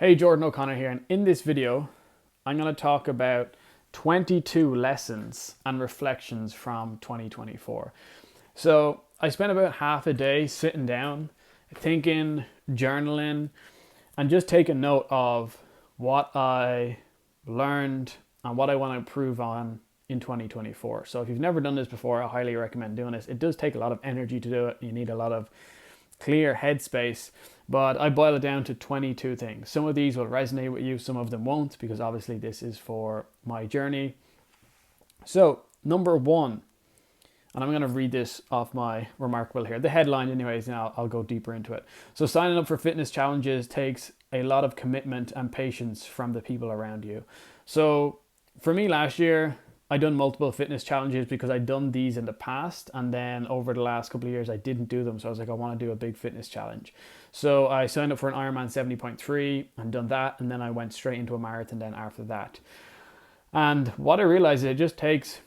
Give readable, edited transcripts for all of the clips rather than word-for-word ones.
Hey, Jordan O'Connor here, and in this video, I'm going to talk about 22 lessons and reflections from 2024. So, I spent about half a day sitting down, thinking, journaling, and just taking note of what I learned and what I want to improve on in 2024. So, if you've never done this before, I highly recommend doing this. It does take a lot of energy to do it. You need a lot of clear headspace, but I boil it down to 22 things. Some of these will resonate with you, some of them won't, because obviously this is for my journey. So, number one, and I'm going to read this off my Remarkable here. The headline, anyways, and I'll go deeper into it. So, signing up for fitness challenges takes a lot of commitment and patience from the people around you. So, for me last year, I done multiple fitness challenges because I'd done these in the past, and then over the last couple of years I didn't do them. So I was like, I want to do a big fitness challenge. So I signed up for an Ironman 70.3 and done that, and then I went straight into a marathon then after that. And what I realized is it just takes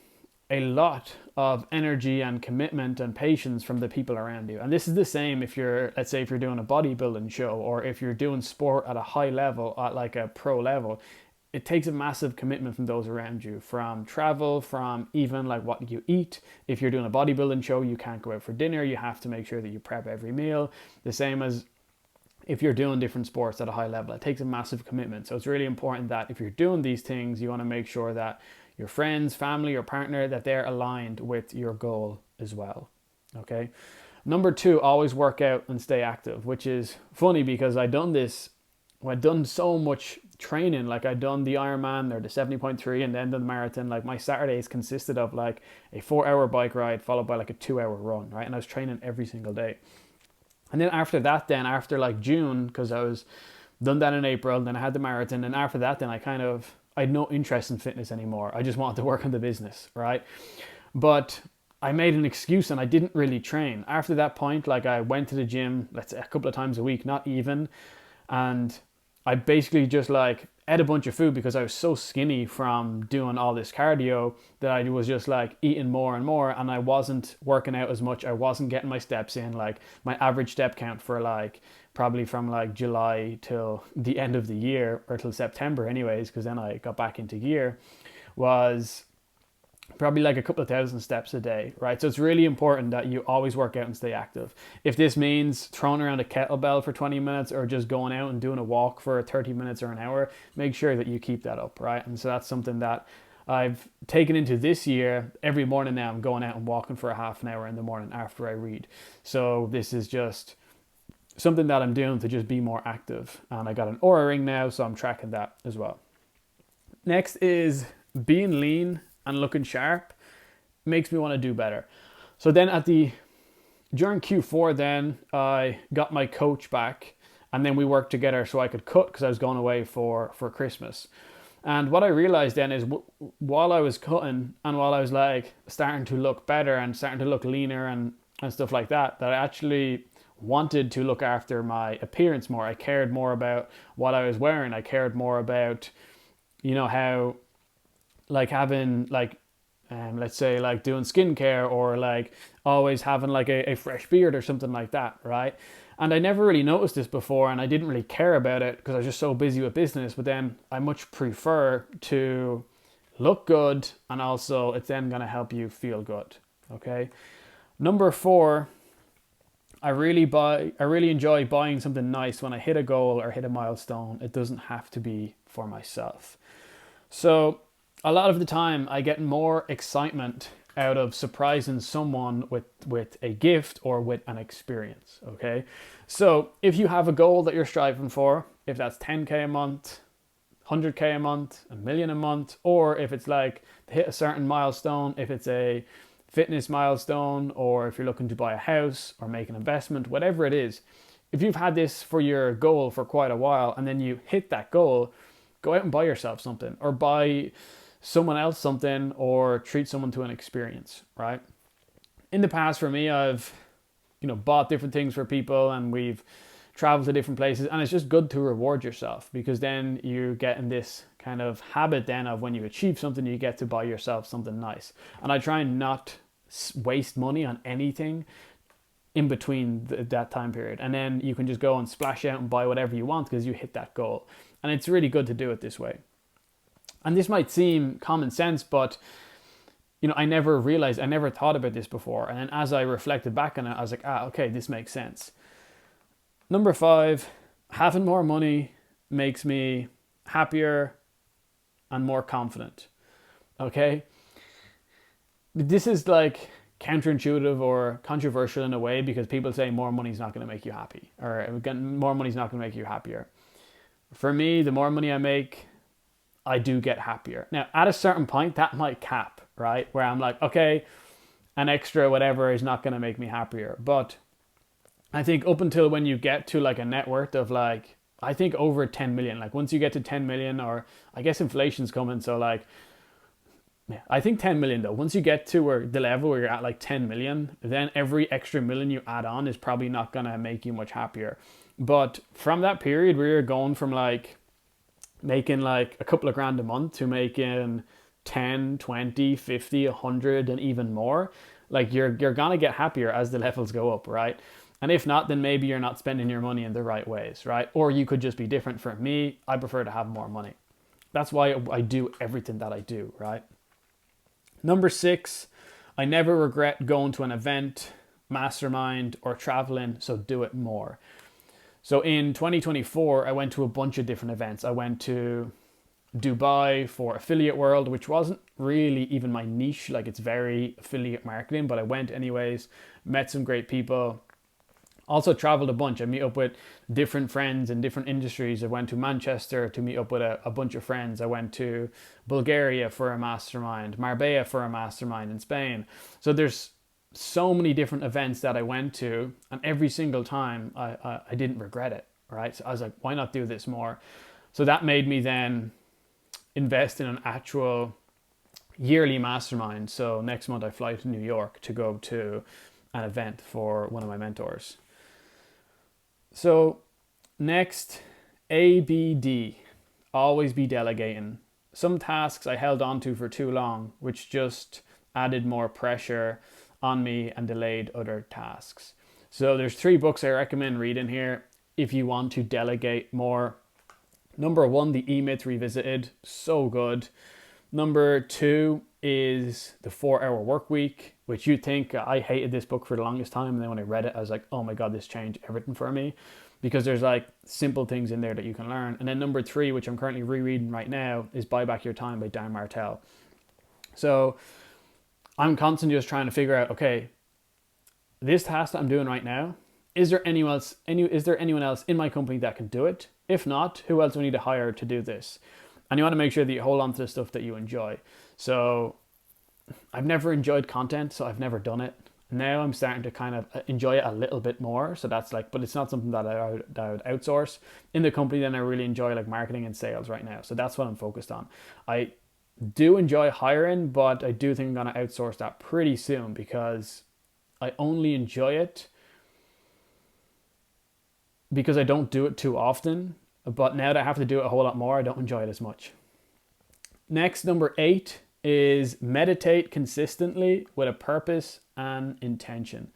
a lot of energy and commitment and patience from the people around you. And this is the same if you're, let's say, if you're doing a bodybuilding show or if you're doing sport at a high level, at like a pro level. It takes a massive commitment from those around you, from travel, from even like what you eat. If you're doing a bodybuilding show, you can't go out for dinner. You have to make sure that you prep every meal. The same as if you're doing different sports at a high level. It takes a massive commitment. So it's really important that if you're doing these things, you want to make sure that your friends, family, or partner, that they're aligned with your goal as well. Okay. Number two, always work out and stay active, which is funny because I'd done so much training. Like I'd done the Ironman or the 70.3 and then the marathon. Like my Saturdays consisted of like a 4 hour bike ride followed by like a 2 hour run, right? And I was training every single day. And then after that, then after like June, because I was done that in April, and then I had the marathon. And after that, then I had no interest in fitness anymore. I just wanted to work on the business, right? But I made an excuse and I didn't really train. After that point, like I went to the gym, let's say a couple of times a week, not even. And I basically just like ate a bunch of food because I was so skinny from doing all this cardio that I was just like eating more and more, and I wasn't working out as much. I wasn't getting my steps in. Like my average step count for like probably from like July till the end of the year, or till September anyways, because then I got back into gear, was probably like a couple of thousand steps a day, right? So it's really important that you always work out and stay active. If this means throwing around a kettlebell for 20 minutes or just going out and doing a walk for 30 minutes or an hour, make sure that you keep that up, right? And so that's something that I've taken into this year. Every morning now I'm going out and walking for a half an hour in the morning after I read. So this is just something that I'm doing to just be more active. And I got an Oura ring now, so I'm tracking that as well. Next is being lean and looking sharp makes me want to do better. So then during Q4 then I got my coach back, and then we worked together so I could cut because I was going away for Christmas. And what I realized then is while I was cutting and while I was like starting to look better and starting to look leaner and stuff like that, that I actually wanted to look after my appearance more. I cared more about what I was wearing. I cared more about, how like having like let's say like doing skincare, or like always having like a fresh beard or something like that, right? And I never really noticed this before, and I didn't really care about it because I was just so busy with business. But then I much prefer to look good, and also it's then going to help you feel good. Okay. Number four, I really enjoy buying something nice when I hit a goal or hit a milestone. It doesn't have to be for myself. So a lot of the time I get more excitement out of surprising someone with a gift or with an experience, okay? So if you have a goal that you're striving for, if that's 10K a month, 100K a month, a million a month, or if it's like to hit a certain milestone, if it's a fitness milestone, or if you're looking to buy a house or make an investment, whatever it is, if you've had this for your goal for quite a while and then you hit that goal, go out and buy yourself something, or buy someone else something, or treat someone to an experience, right? In the past for me, I've bought different things for people, and we've traveled to different places, and it's just good to reward yourself, because then you get in this kind of habit then of when you achieve something, you get to buy yourself something nice. And I try and not waste money on anything in between that time period. And then you can just go and splash out and buy whatever you want because you hit that goal. And it's really good to do it this way. And this might seem common sense, but I never thought about this before. And then as I reflected back on it, I was like, okay, this makes sense. Number 5, having more money makes me happier and more confident. Okay? This is like counterintuitive or controversial in a way because people say more money is not going to make you happy, or more money is not going to make you happier. For me, the more money I make, I do get happier. Now, at a certain point, that might cap, right? Where I'm like, okay, an extra whatever is not going to make me happier. But I think up until when you get to like a net worth of like, I think over 10 million, like once you get to 10 million, or I guess inflation's coming. So like, I think 10 million though, once you get to the level where you're at like 10 million, then every extra million you add on is probably not going to make you much happier. But from that period where you're going from like making like a couple of grand a month to making 10, 20, 50, 100 and even more, like you're going to get happier as the levels go up, right? And if not, then maybe you're not spending your money in the right ways, right? Or you could just be different. For me, I prefer to have more money. That's why I do everything that I do, right? Number 6, I never regret going to an event, mastermind, or traveling, so do it more. So in 2024, I went to a bunch of different events. I went to Dubai for Affiliate World, which wasn't really even my niche. Like it's very affiliate marketing, but I went anyways, met some great people. Also traveled a bunch. I meet up with different friends in different industries. I went to Manchester to meet up with a bunch of friends. I went to Bulgaria for a mastermind, Marbella for a mastermind in Spain. So there's so many different events that I went to, and every single time I didn't regret it, right? So I was like, why not do this more? So that made me then invest in an actual yearly mastermind. So next month I fly to New York to go to an event for one of my mentors. So next, ABD, always be delegating. Some tasks I held on to for too long, which just added more pressure on me and delayed other tasks. So there's 3 books I recommend reading here if you want to delegate more. Number 1, The E-Myth Revisited, so good. Number 2 is The 4-Hour Workweek, which you think, I hated this book for the longest time, and then when I read it, I was like, oh my God, this changed everything for me, because there's like simple things in there that you can learn. And then number 3, which I'm currently rereading right now, is Buy Back Your Time by Dan Martell. So I'm constantly just trying to figure out, okay, this task that I'm doing right now, is there anyone else in my company that can do it? If not, who else do I need to hire to do this? And you want to make sure that you hold on to the stuff that you enjoy. So I've never enjoyed content, so I've never done it. Now I'm starting to kind of enjoy it a little bit more. So that's like, but it's not something that I would outsource. In the company, then I really enjoy like marketing and sales right now. So that's what I'm focused on. I do enjoy hiring, but I do think I'm going to outsource that pretty soon because I only enjoy it because I don't do it too often. But now that I have to do it a whole lot more, I don't enjoy it as much. Next, number 8 is meditate consistently with a purpose and intention.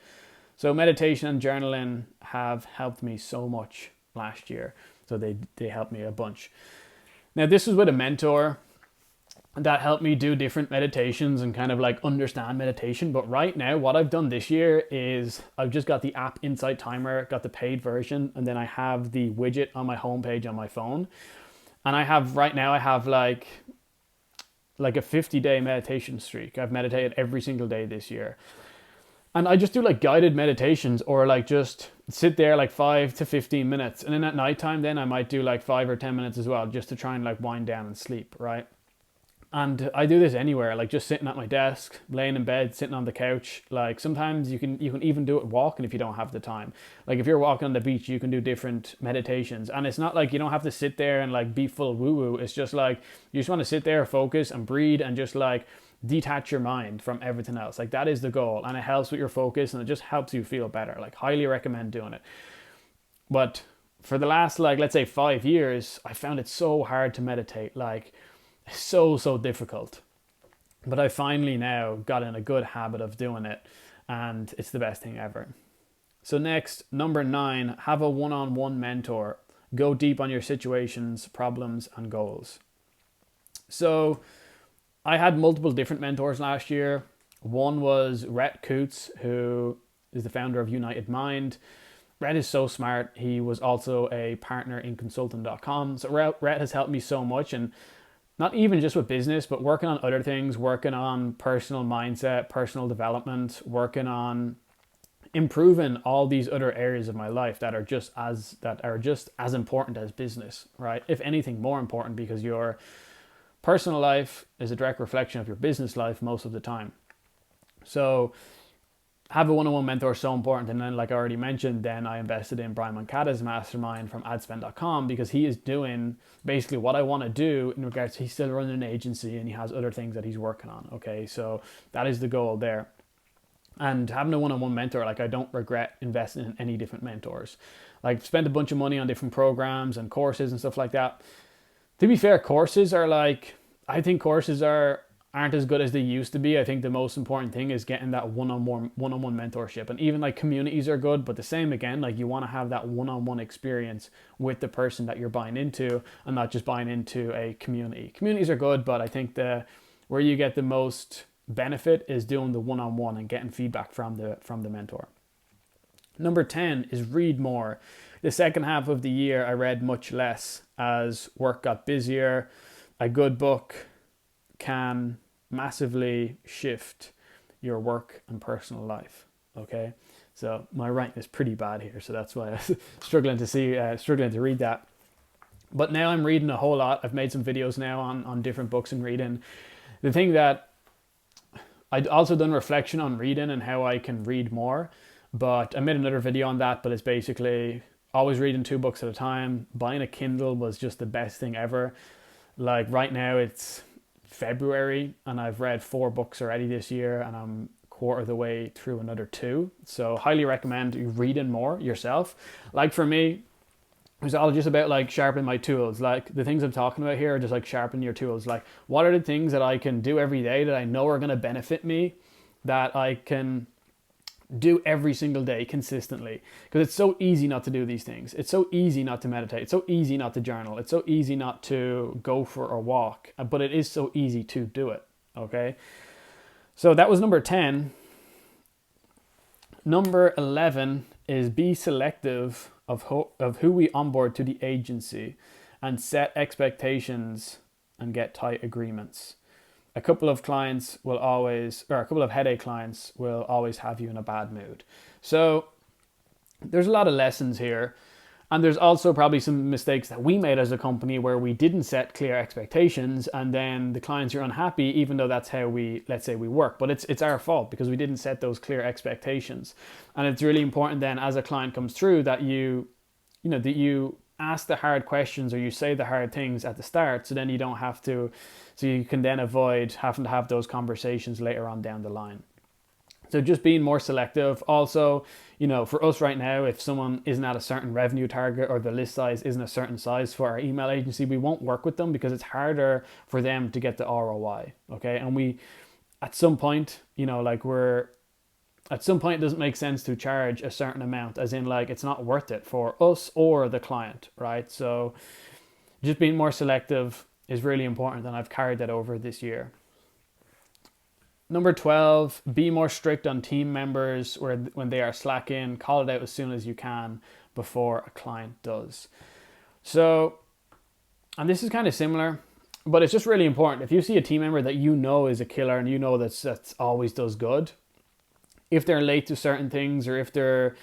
So meditation and journaling have helped me so much last year. So they helped me a bunch. Now this was with a mentor that helped me do different meditations and kind of like understand meditation. But right now, what I've done this year is I've just got the app Insight Timer, got the paid version, and then I have the widget on my homepage on my phone. And I have like a 50-day meditation streak. I've meditated every single day this year. And I just do like guided meditations or like just sit there like 5 to 15 minutes. And then at nighttime, then I might do like 5 or 10 minutes as well, just to try and like wind down and sleep, right? And I do this anywhere, like just sitting at my desk, laying in bed, sitting on the couch. Like sometimes you can even do it walking if you don't have the time. Like if you're walking on the beach, you can do different meditations. And it's not like you don't have to sit there and like be full woo-woo. It's just like you just want to sit there, focus and breathe and just like detach your mind from everything else. Like that is the goal. And it helps with your focus and it just helps you feel better. Like highly recommend doing it. But for the last like, let's say 5 years, I found it so hard to meditate. Like so difficult, but I finally now got in a good habit of doing it, and it's the best thing ever. So next, number 9, have a one-on-one mentor. Go deep on your situations, problems, and goals. So I had multiple different mentors last year. One was Rhett Coots, who is the founder of United Mind. Rhett is so smart. He was also a partner in consultant.com. So Rhett has helped me so much, and not even just with business, but working on other things, working on personal mindset, personal development, working on improving all these other areas of my life that are just as important as business, right? If anything, more important, because your personal life is a direct reflection of your business life most of the time. So have a one-on-one mentor is so important. And then, like I already mentioned, then I invested in Brian Mancata's mastermind from adspend.com, because he is doing basically what I want to do in regards to, he's still running an agency and he has other things that he's working on. Okay, so that is the goal there. And having a one-on-one mentor, like, I don't regret investing in any different mentors. Like, spent a bunch of money on different programs and courses and stuff like that. To be fair, I think courses aren't as good as they used to be. I think the most important thing is getting that one-on-one mentorship. And even like communities are good, but the same again, like, you want to have that one-on-one experience with the person that you're buying into, and not just buying into a community. Communities are good, but I think where you get the most benefit is doing the one-on-one and getting feedback from the mentor. Number 10 is read more. The second half of the year I read much less as work got busier. A good book can massively shift your work and personal life. Okay, so my writing is pretty bad here, so that's why I'm struggling to read that. But now I'm reading a whole lot. I've made some videos now on different books and reading. The thing that I'd also done reflection on reading and how I can read more, but I made another video on that. But it's basically always reading 2 books at a time. Buying a Kindle was just the best thing ever. Like, right now it's February and I've read 4 books already this year, and I'm quarter of the way through another 2. So highly recommend you reading more yourself. Like, for me, it's all just about like sharpening my tools. Like, the things I'm talking about here are just like sharpening your tools. Like, what are the things that I can do every day that I know are going to benefit me, that I can do every single day consistently? Because it's so easy not to do these things. It's so easy not to meditate. It's so easy not to journal. It's so easy not to go for a walk, but it is so easy to do it. Okay, so that was number 10. Number 11 is be selective of who we onboard to the agency, and set expectations and get tight agreements. A couple of headache clients will always have you in a bad mood. So there's a lot of lessons here. And there's also probably some mistakes that we made as a company where we didn't set clear expectations, and then the clients are unhappy, even though that's how let's say we work. But it's our fault because we didn't set those clear expectations. And it's really important then, as a client comes through, that you ask the hard questions, or you say the hard things at the start, so then you don't have to, so you can then avoid having to have those conversations later on down the line. So just being more selective. Also, for us right now, if someone isn't at a certain revenue target, or the list size isn't a certain size for our email agency, we won't work with them because it's harder for them to get the ROI. Okay. And at some point, it doesn't make sense to charge a certain amount, as in, like, it's not worth it for us or the client, right? So just being more selective is really important, and I've carried that over this year. Number 12, be more strict on team members when they are slacking. Call it out as soon as you can before a client does. So, and this is kind of similar, but it's just really important. If you see a team member that you know is a killer, and you know that's always does good, if they're late to certain things, or if they're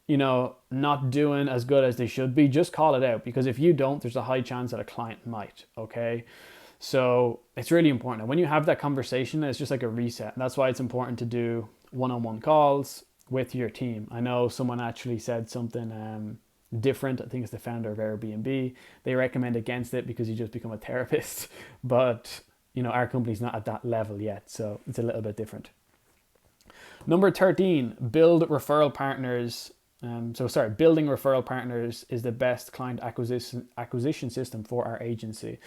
not doing as good as they should be, just call it out, because if you don't, there's a high chance that a client might. Okay. So it's really important. And when you have that conversation, it's just like a reset. And that's why it's important to do one-on-one calls with your team. I know someone actually said something different. I think it's the founder of Airbnb. They recommend against it because you just become a therapist. But, our company's not at that level yet. So it's a little bit different. Number 13, build referral partners Building referral partners is the best client acquisition system for our agency.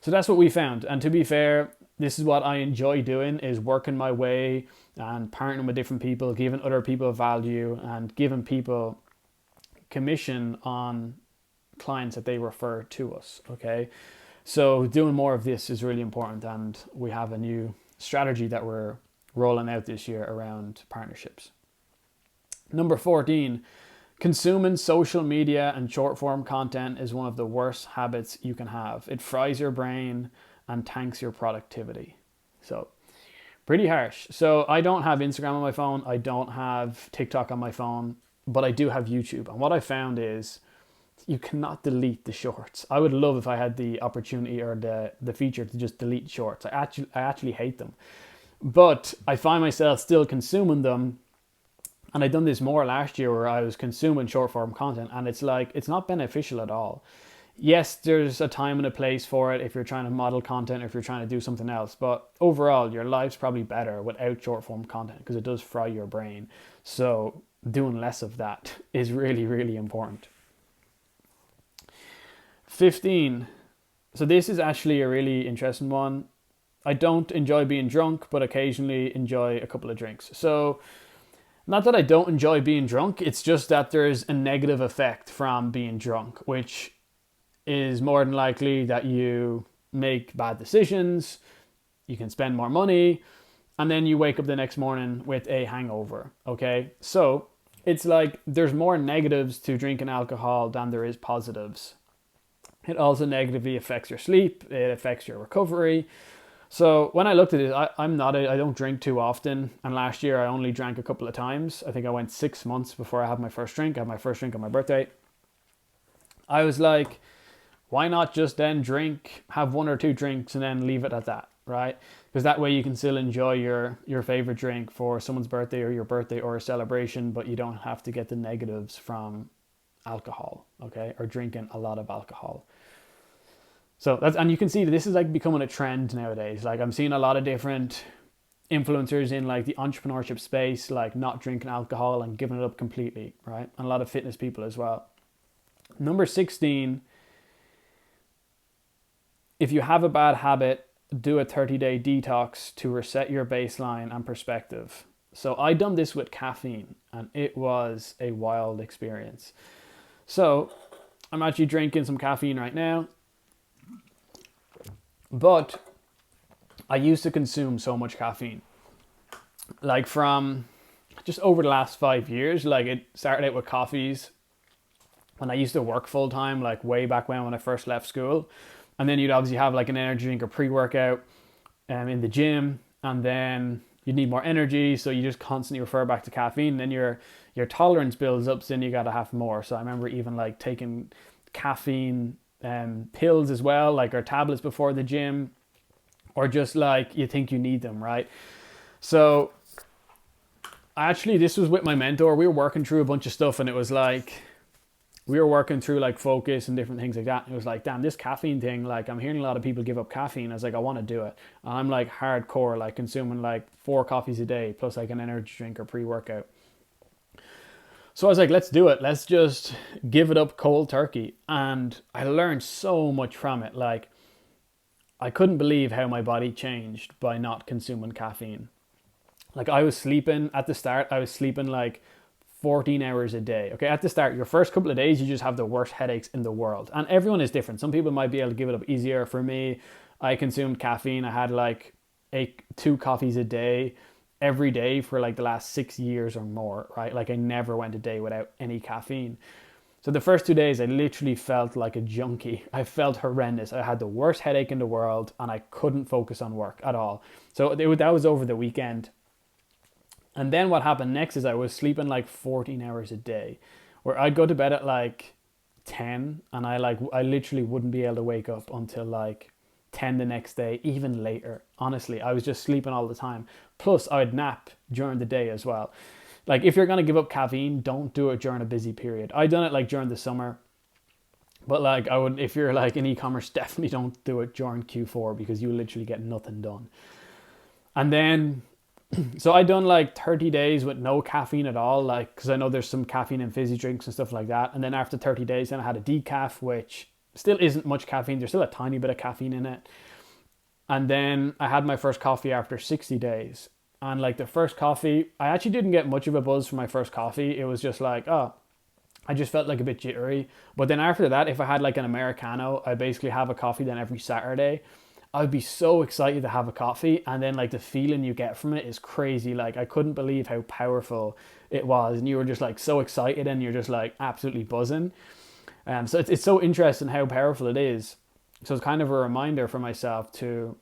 So that's what we found. And to be fair, this is what I enjoy doing, is working my way and partnering with different people, giving other people value and giving people commission on clients that they refer to us. Okay. So doing more of this is really important, and we have a new strategy that we're rolling out this year around partnerships. Number 14, consuming social media and short form content is one of the worst habits you can have. It fries your brain and tanks your productivity. So pretty harsh. So I don't have Instagram on my phone. I don't have TikTok on my phone, but I do have YouTube. And what I found is you cannot delete the shorts. I would love if I had the opportunity or the feature to just delete shorts. I actually hate them. But I find myself still consuming them. And I done this more last year, where I was consuming short form content, and it's like, it's not beneficial at all. Yes, there's a time and a place for it if you're trying to model content or if you're trying to do something else. But overall, your life's probably better without short form content, because it does fry your brain. So doing less of that is really, really important. 15. So this is actually a really interesting one. I don't enjoy being drunk, but occasionally enjoy a couple of drinks. So not that I don't enjoy being drunk, it's just that there's a negative effect from being drunk, which is more than likely that you make bad decisions, you can spend more money, and then you wake up the next morning with a hangover. Okay, so it's like there's more negatives to drinking alcohol than there is positives. It also negatively affects your sleep, it affects your recovery. So when I looked at it, I don't drink too often. And last year I only drank a couple of times. I think I went 6 months before I had my first drink. I had my first drink on my birthday. I was like, why not just then have 1 or 2 drinks and then leave it at that, right? Because that way you can still enjoy your favorite drink for someone's birthday or your birthday or a celebration, but you don't have to get the negatives from alcohol, okay? Or drinking a lot of alcohol. So and you can see that this is like becoming a trend nowadays. Like I'm seeing a lot of different influencers in like the entrepreneurship space, like not drinking alcohol and giving it up completely, right? And a lot of fitness people as well. Number 16, if you have a bad habit, do a 30-day detox to reset your baseline and perspective. So I done this with caffeine, and it was a wild experience. So I'm actually drinking some caffeine right now. But I used to consume so much caffeine. Like from just over the last 5 years, like it started out with coffees when I used to work full time, like way back when I first left school. And then you'd obviously have like an energy drink or pre-workout in the gym, and then you need more energy, so you just constantly refer back to caffeine. Then your tolerance builds up, so then you gotta have more. So I remember even like taking caffeine pills as well, like, or tablets before the gym, or just like you think you need them, right? So actually this was with my mentor. We were working through a bunch of stuff, and it was like we were working through like focus and different things like that. And it was like, damn, this caffeine thing, like I'm hearing a lot of people give up caffeine. I was like, I want to do it. And I'm like hardcore, like consuming like 4 coffees a day plus like an energy drink or pre-workout. So I was like, let's do it. Let's just give it up cold turkey. And I learned so much from it. Like, I couldn't believe how my body changed by not consuming caffeine. Like I was sleeping at the start, I was sleeping like 14 hours a day. Okay, at the start, your first couple of days, you just have the worst headaches in the world. And everyone is different. Some people might be able to give it up easier. For me, I consumed caffeine. I had like 2 coffees a day every day for like the last 6 years or more, right? Like I never went a day without any caffeine. So the first 2 days I literally felt like a junkie. I felt horrendous. I had the worst headache in the world, and I couldn't focus on work at all. So that was over the weekend. And then what happened next is I was sleeping like 14 hours a day, where I'd go to bed at like 10, and I literally wouldn't be able to wake up until like 10 the next day, even later. Honestly, I was just sleeping all the time. Plus I would nap during the day as well. Like if you're going to give up caffeine, don't do it during a busy period. I done it like during the summer, but like I would, if you're like in e-commerce, definitely don't do it during Q4, because you literally get nothing done. And then So I done like 30 days with no caffeine at all, like, because I know there's some caffeine in fizzy drinks and stuff like that. And then after 30 days, then I had a decaf, which still isn't much caffeine. There's still a tiny bit of caffeine in it. And then I had my first coffee after 60 days. And like the first coffee, I actually didn't get much of a buzz from my first coffee. It was just like, oh, I just felt like a bit jittery. But then after that, if I had like an Americano, I basically have a coffee then every Saturday. I'd be so excited to have a coffee, and then like the feeling you get from it is crazy. Like I couldn't believe how powerful it was, and you were just like so excited, and you're just like absolutely buzzing. So it's so interesting how powerful it is. So it's kind of a reminder for myself to,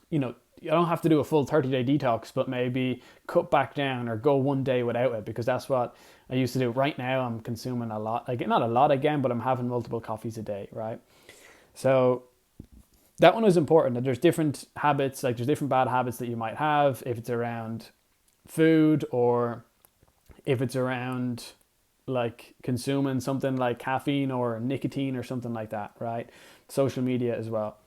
you know, I don't have to do a full 30-day detox, but maybe cut back down or go one day without it, because that's what I used to do. Right now I'm consuming a lot, like not a lot again, but I'm having multiple coffees a day, right? So that one is important. There's different habits, like there's different bad habits that you might have if it's around food, or if it's around like consuming something like caffeine or nicotine or something like that, right? Social media as well.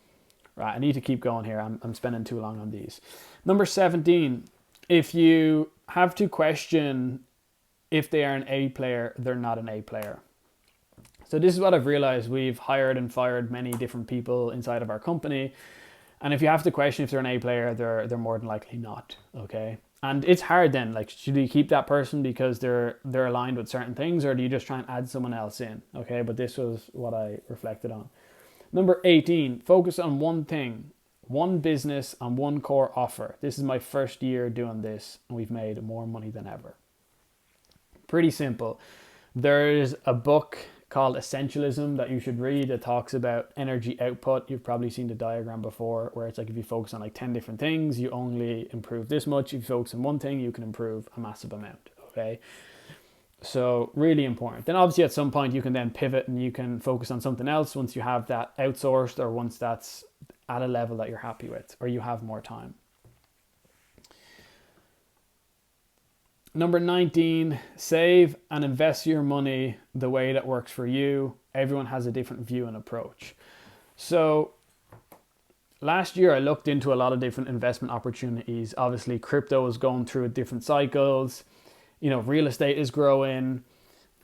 Right, I need to keep going here. I'm spending too long on these. Number 17, if you have to question if they are an A player, they're not an A player. So this is what I've realized. We've hired and fired many different people inside of our company. And if you have to question if they're an A player, they're more than likely not. Okay. And it's hard then. Like, should you keep that person because they're aligned with certain things, or do you just try and add someone else in? Okay. But this was what I reflected on. Number 18, focus on one thing, one business, and one core offer. This is my first year doing this, and we've made more money than ever. Pretty simple. There's a book called Essentialism that you should read. It talks about energy output. You've probably seen the diagram before, where it's like if you focus on like 10 different things, you only improve this much. If you focus on one thing, you can improve a massive amount. Okay. So really important. Then obviously at some point you can then pivot and you can focus on something else once you have that outsourced, or once that's at a level that you're happy with, or you have more time. Number 19, save and invest your money the way that works for you. Everyone has a different view and approach. So last year I looked into a lot of different investment opportunities. Obviously crypto is going through different cycles. You know, real estate is growing.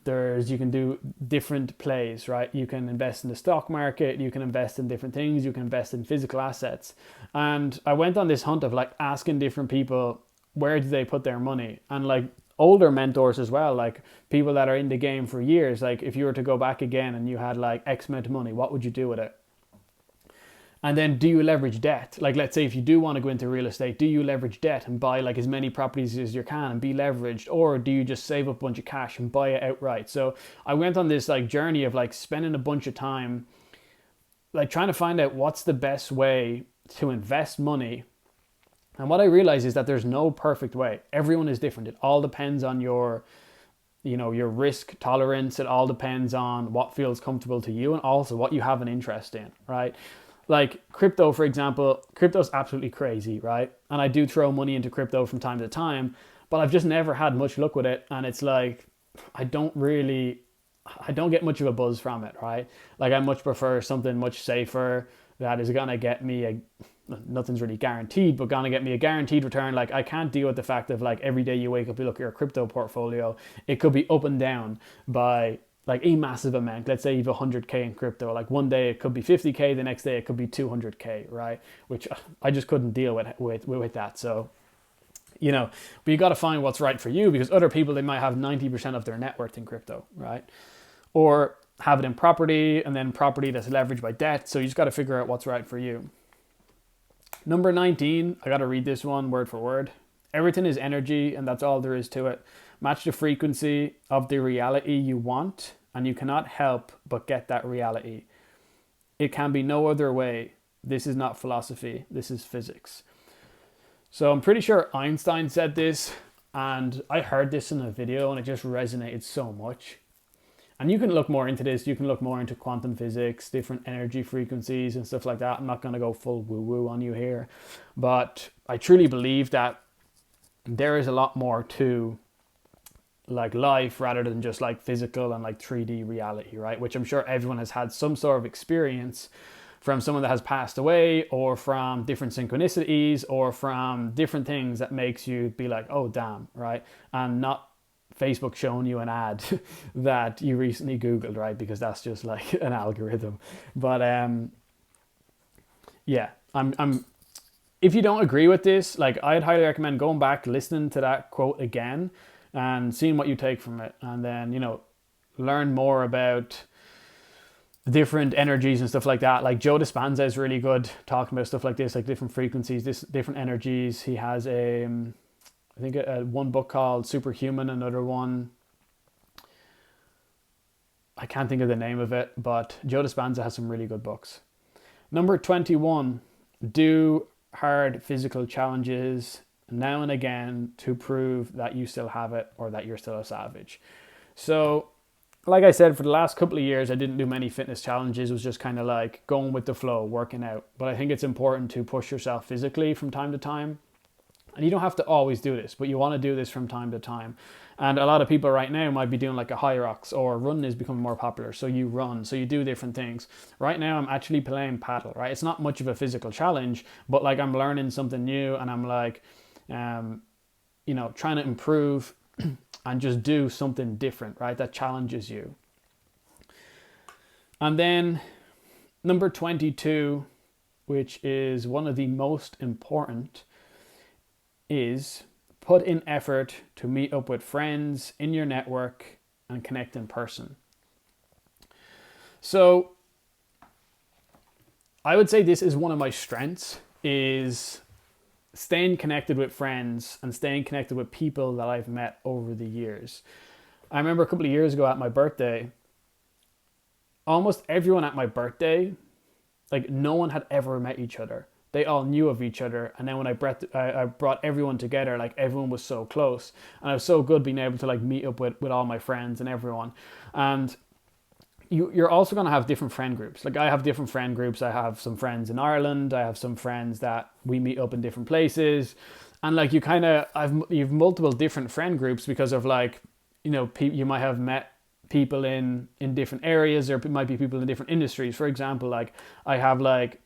You can do different plays, right? You can invest in the stock market, you can invest in different things, you can invest in physical assets. And I went on this hunt of like asking different people, where do they put their money? And like older mentors as well, like people that are in the game for years, like if you were to go back again and you had like X amount of money, what would you do with it? And then do you leverage debt? Like, let's say if you do want to go into real estate, do you leverage debt and buy like as many properties as you can and be leveraged? Or do you just save up a bunch of cash and buy it outright? So I went on this like journey of like spending a bunch of time, like trying to find out what's the best way to invest money. And what I realized is that there's no perfect way. Everyone is different. It all depends on your risk tolerance. It all depends on what feels comfortable to you, and also what you have an interest in, right? Like crypto, for example, crypto's absolutely crazy, right? And I do throw money into crypto from time to time, but I've just never had much luck with it. And it's like, I don't get much of a buzz from it, right? Like I much prefer something much safer that is going to get me nothing's really guaranteed, but going to get me a guaranteed return. Like I can't deal with the fact of like every day you wake up, you look at your crypto portfolio, it could be up and down by like a massive amount. Let's say you have 100K in crypto. Like one day it could be 50K, the next day it could be 200K, right? Which I just couldn't deal with that. So, you know, but you got to find what's right for you, because other people, they might have 90% of their net worth in crypto, right? Or have it in property, and then property that's leveraged by debt. So you just got to figure out what's right for you. Number 19, I got to read this one word for word. Everything is energy, and that's all there is to it. Match the frequency of the reality you want, and you cannot help but get that reality. It can be no other way. This is not philosophy. This is physics. So I'm pretty sure Einstein said this, and I heard this in a video, and it just resonated so much. And you can look more into this. You can look more into quantum physics, different energy frequencies and stuff like that. I'm not going to go full woo-woo on you here. But I truly believe that there is a lot more to like life rather than just like physical and like 3D reality, right? Which I'm sure everyone has had some sort of experience from someone that has passed away, or from different synchronicities, or from different things that makes you be like, oh damn, right? And not Facebook showing you an ad that you recently Googled, right? Because that's just like an algorithm. But yeah, I'm if you don't agree with this, like, I'd highly recommend going back, listening to that quote again and seeing what you take from it. And then, learn more about different energies and stuff like that. Like Joe Dispenza is really good talking about stuff like this, like different frequencies, different energies. He has I think one book called Superhuman, another one, I can't think of the name of it, but Joe Dispenza has some really good books. Number 21, do hard physical challenges now and again to prove that you still have it, or that you're still a savage. So, like I said, for the last couple of years, I didn't do many fitness challenges. It was just kind of like going with the flow, working out. But I think it's important to push yourself physically from time to time. And you don't have to always do this, but you want to do this from time to time. And a lot of people right now might be doing like a high rocks, or running is becoming more popular. So you run, so you do different things. Right now I'm actually playing paddle, right? It's not much of a physical challenge, but like I'm learning something new, and I'm like, trying to improve and just do something different, right? That challenges you. And then number 22, which is one of the most important, is put in effort to meet up with friends in your network and connect in person. So I would say this is one of my strengths, is staying connected with friends and staying connected with people that I've met over the years. I remember a couple of years ago at my birthday, almost everyone at my birthday, like no one had ever met each other. They all knew of each other. And then when I brought everyone together, like everyone was so close. And it was so good being able to like meet up with all my friends and everyone. And you're also going to have different friend groups. Like I have different friend groups. I have some friends in Ireland. I have some friends that we meet up in different places. And like you've multiple different friend groups because of like, you might have met people in different areas. There might be people in different industries. For example, like I have like,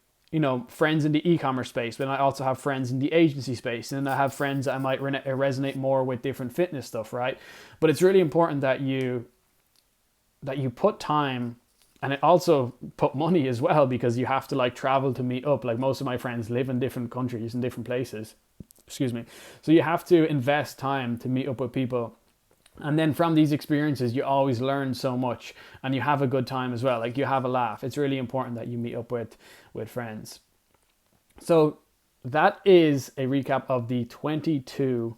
friends in the e-commerce space, but I also have friends in the agency space, and I have friends that I might resonate more with different fitness stuff, right? But it's really important that you put time, and it also put money as well, because you have to like travel to meet up. Like most of my friends live in different countries and different places, so you have to invest time to meet up with people. And then from these experiences, you always learn so much, and you have a good time as well. Like you have a laugh. It's really important that you meet up with friends. So that is a recap of the 22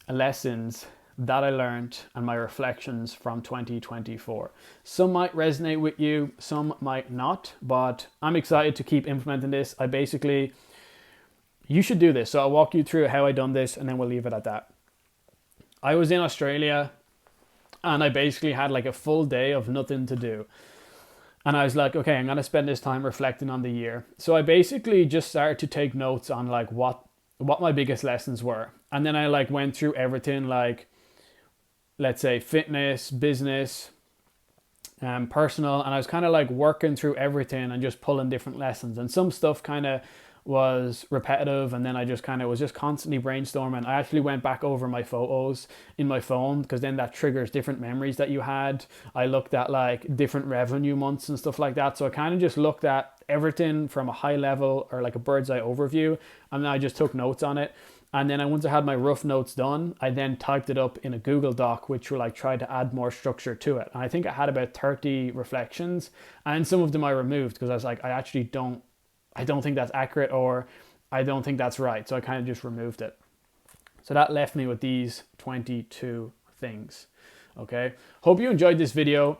lessons that I learned and my reflections from 2024. Some might resonate with you, some might not, but I'm excited to keep implementing this. You should do this. So I'll walk you through how I done this, and then we'll leave it at that. I was in Australia, and I basically had like a full day of nothing to do. And I was like, okay, I'm going to spend this time reflecting on the year. So I basically just started to take notes on like what my biggest lessons were. And then I like went through everything, like, let's say fitness, business, personal. And I was kind of like working through everything and just pulling different lessons. And some stuff kind of was repetitive, and then I just kind of was just constantly brainstorming. I actually went back over my photos in my phone, because then that triggers different memories that you had. I looked at like different revenue months and stuff like that. So I kind of just looked at everything from a high level, or like a bird's eye overview, and then I just took notes on it. And then once I had my rough notes done, I then typed it up in a Google Doc, which will like try to add more structure to it. And I think I had about 30 reflections, and some of them I removed because I was like, I don't think that's accurate, or I don't think that's right. So I kind of just removed it. So that left me with these 22 things. Okay. Hope you enjoyed this video.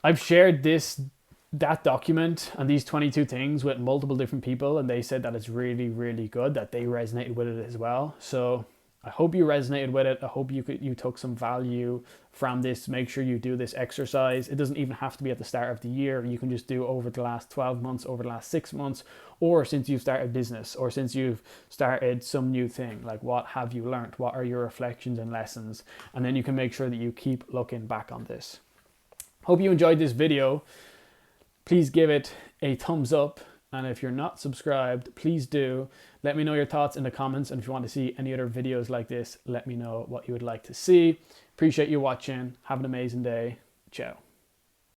I've shared that document and these 22 things with multiple different people, and they said that it's really, really good, that they resonated with it as well. So I hope you resonated with it. I hope you took some value from this. Make sure you do this exercise. It doesn't even have to be at the start of the year. You can just do over the last 12 months, over the last 6 months, or since you've started business, or since you've started some new thing. Like, what have you learned? What are your reflections and lessons? And then you can make sure that you keep looking back on this. Hope you enjoyed this video. please give it a thumbs up. And if you're not subscribed, please do. Let me know your thoughts in the comments. And if you want to see any other videos like this, let me know what you would like to see. Appreciate you watching. Have an amazing day. Ciao.